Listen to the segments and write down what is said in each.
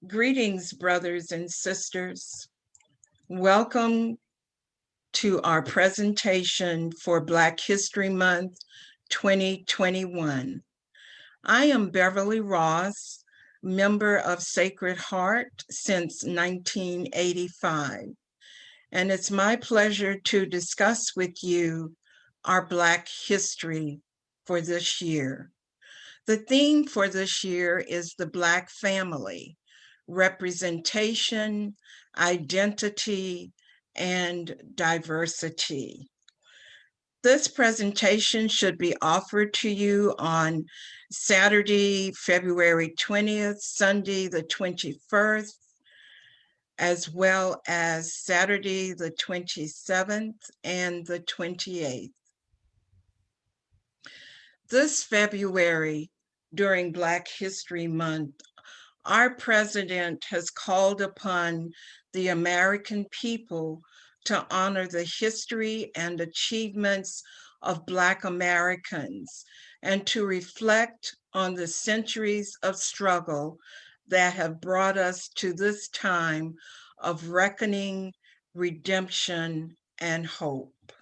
Greetings, brothers and sisters. Welcome to our presentation for Black History Month 2021. I am Beverly Ross, member of Sacred Heart since 1985, and it's my pleasure to discuss with you our Black history for this year. The theme for this year is the Black family, representation, identity, and diversity. This presentation should be offered to you on Saturday, February 20th, Sunday, the 21st, as well as Saturday, the 27th and the 28th. This February, during Black History Month, our president has called upon the American people to honor the history and achievements of Black Americans and to reflect on the centuries of struggle that have brought us to this time of reckoning, redemption, and hope.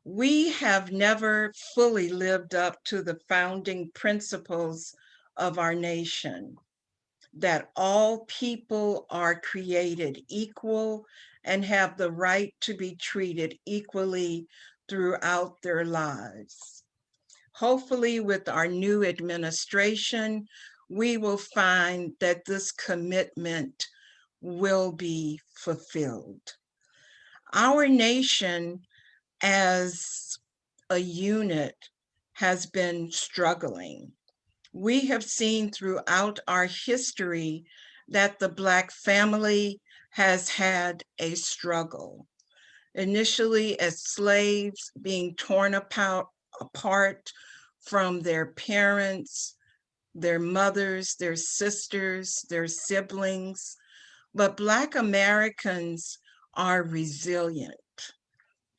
We have never fully lived up to the founding principles of our nation, that all people are created equal and have the right to be treated equally throughout their lives. Hopefully, with our new administration, we will find that this commitment will be fulfilled. Our nation as a unit has been struggling. We have seen throughout our history that the Black family has had a struggle. Initially, as slaves being torn apart from their parents, their mothers, their sisters, their siblings. But Black Americans are resilient,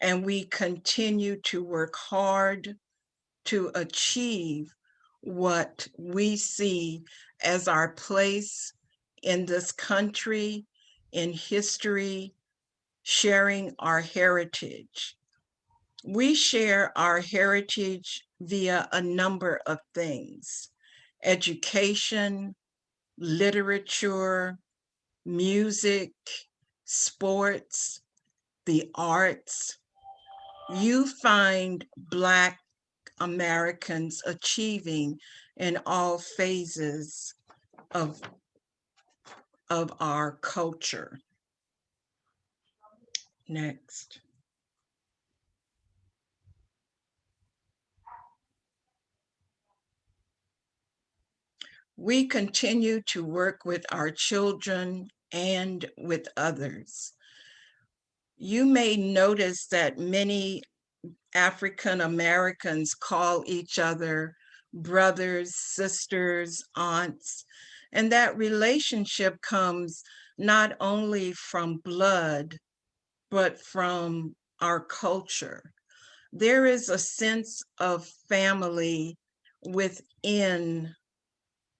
and we continue to work hard to achieve what we see as our place in this country, in history, sharing our heritage. We share our heritage via a number of things: education, literature, music, sports, the arts. You find Black Americans achieving in all phases of our culture. Next. We continue to work with our children and with others. You may notice that many African Americans call each other brothers, sisters, aunts, and that relationship comes not only from blood, but from our culture. There is a sense of family within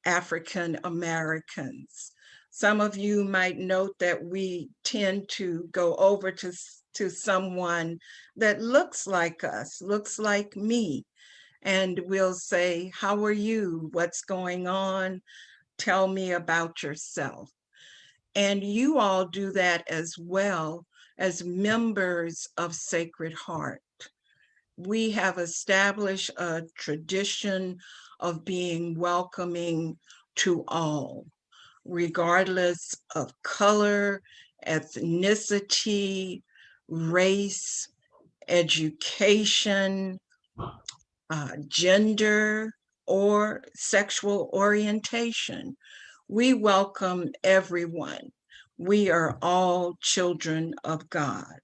African Americans. Some of you might note that we tend to go over to someone that looks like us, looks like me, and we'll say, "How are you? What's going on? Tell me about yourself." And you all do that as well as members of Sacred Heart. We have established a tradition of being welcoming to all, regardless of color, ethnicity, race, education, gender, or sexual orientation. We welcome everyone. We are all children of God.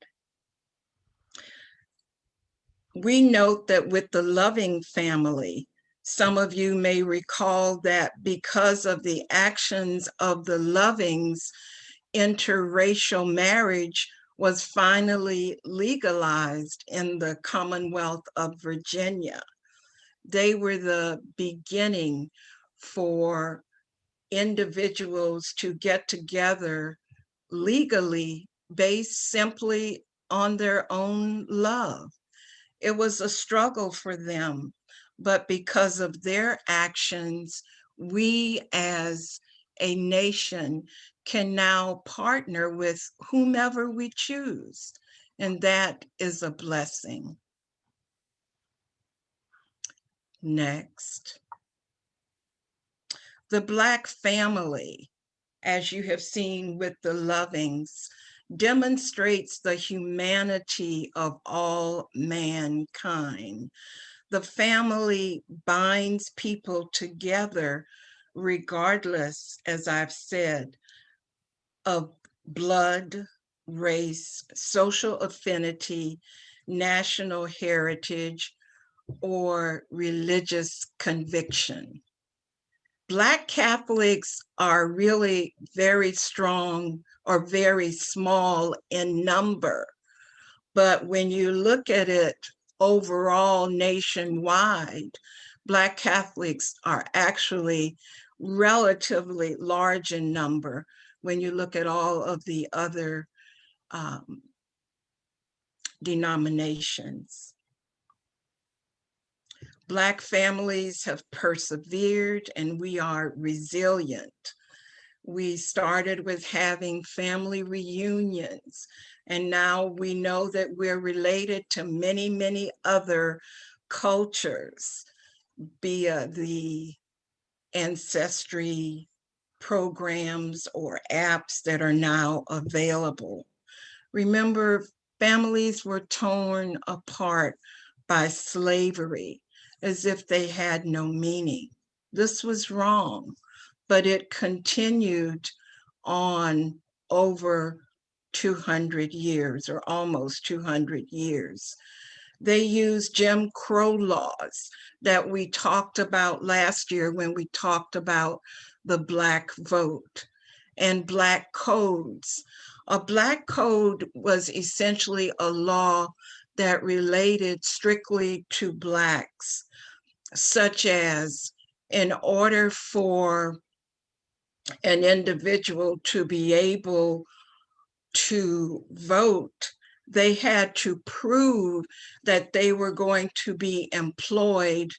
We note that with the Loving family, some of you may recall that because of the actions of the Lovings, interracial marriage was finally legalized in the Commonwealth of Virginia. They were the beginning for individuals to get together legally based simply on their own love. It was a struggle for them, but because of their actions, we as a nation can now partner with whomever we choose, and that is a blessing. Next, the Black family, as you have seen with the Lovings, demonstrates the humanity of all mankind. The family binds people together regardless, as I've said, of blood, race, social affinity, national heritage, or religious conviction. Black Catholics are really very strong or very small in number. But when you look at it overall nationwide, Black Catholics are actually relatively large in number when you look at all of the other denominations. Black families have persevered and we are resilient. We started with having family reunions, and now we know that we're related to many, many other cultures via the ancestry programs or apps that are now available. Remember, families were torn apart by slavery as if they had no meaning. This was wrong, but it continued on over 200 years or almost 200 years. They used Jim Crow laws that we talked about last year when we talked about the Black vote and Black codes. A Black code was essentially a law that related strictly to Blacks, such as in order for an individual to be able to vote, they had to prove that they were going to be employed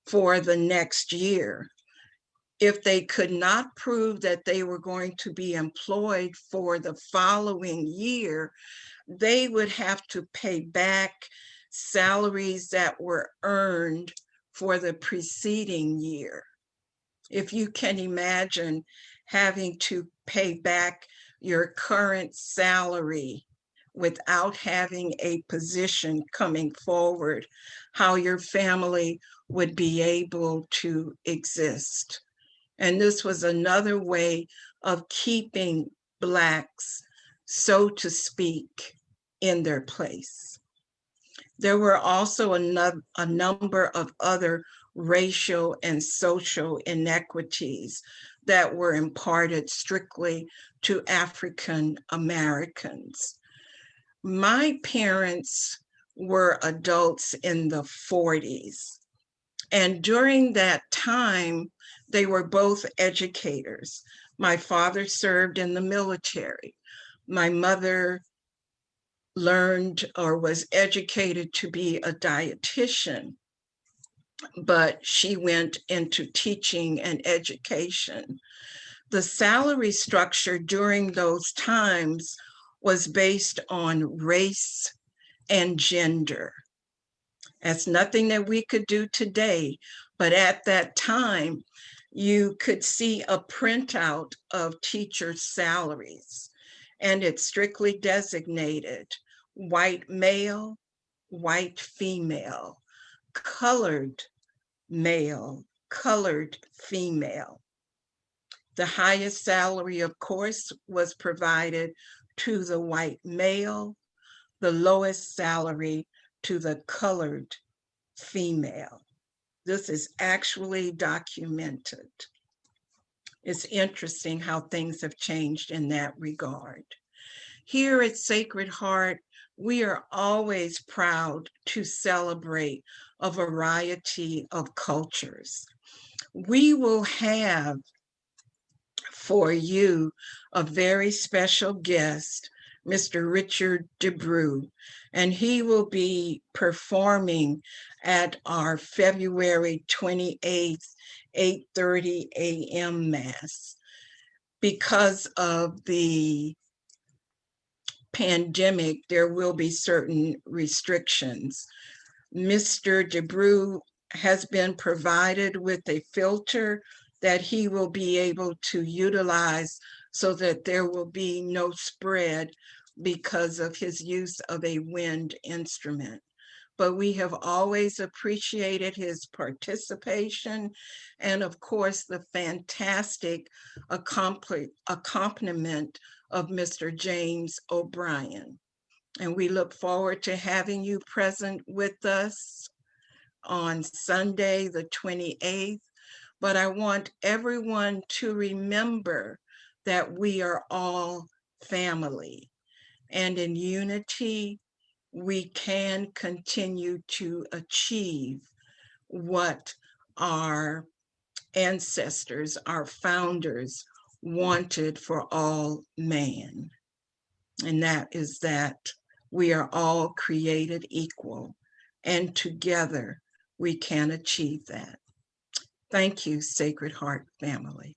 for the next year. If they could not prove that they were going to be employed for the following year, they would have to pay back salaries that were earned for the preceding year. If you can imagine having to pay back your current salary without having a position coming forward, how your family would be able to exist. And this was another way of keeping Blacks, so to speak, in their place. There were also a number of other racial and social inequities that were imparted strictly to African Americans. My parents were adults in the 40s, and during that time, they were both educators. My father served in the military. My mother learned or was educated to be a dietitian, but she went into teaching and education. The salary structure during those times was based on race and gender. That's nothing that we could do today, but at that time, you could see a printout of teachers' salaries, and it's strictly designated white male, white female, colored male, colored female. The highest salary, of course, was provided to the white male, the lowest salary to the colored female. This is actually documented. It's interesting how things have changed in that regard. Here at Sacred Heart, we are always proud to celebrate a variety of cultures. We will have for you a very special guest, Mr. Richard DeBrew, and he will be performing at our February 28th, 8:30 a.m. Mass. Because of the pandemic, there will be certain restrictions. Mr. DeBrew has been provided with a filter that he will be able to utilize so that there will be no spread because of his use of a wind instrument. But we have always appreciated his participation and, of course, the fantastic accompaniment of Mr. James O'Brien. And we look forward to having you present with us on Sunday, the 28th. But I want everyone to remember that we are all family, and in unity, we can continue to achieve what our ancestors, our founders, wanted for all man. And that is that we are all created equal, and together we can achieve that. Thank you, Sacred Heart family.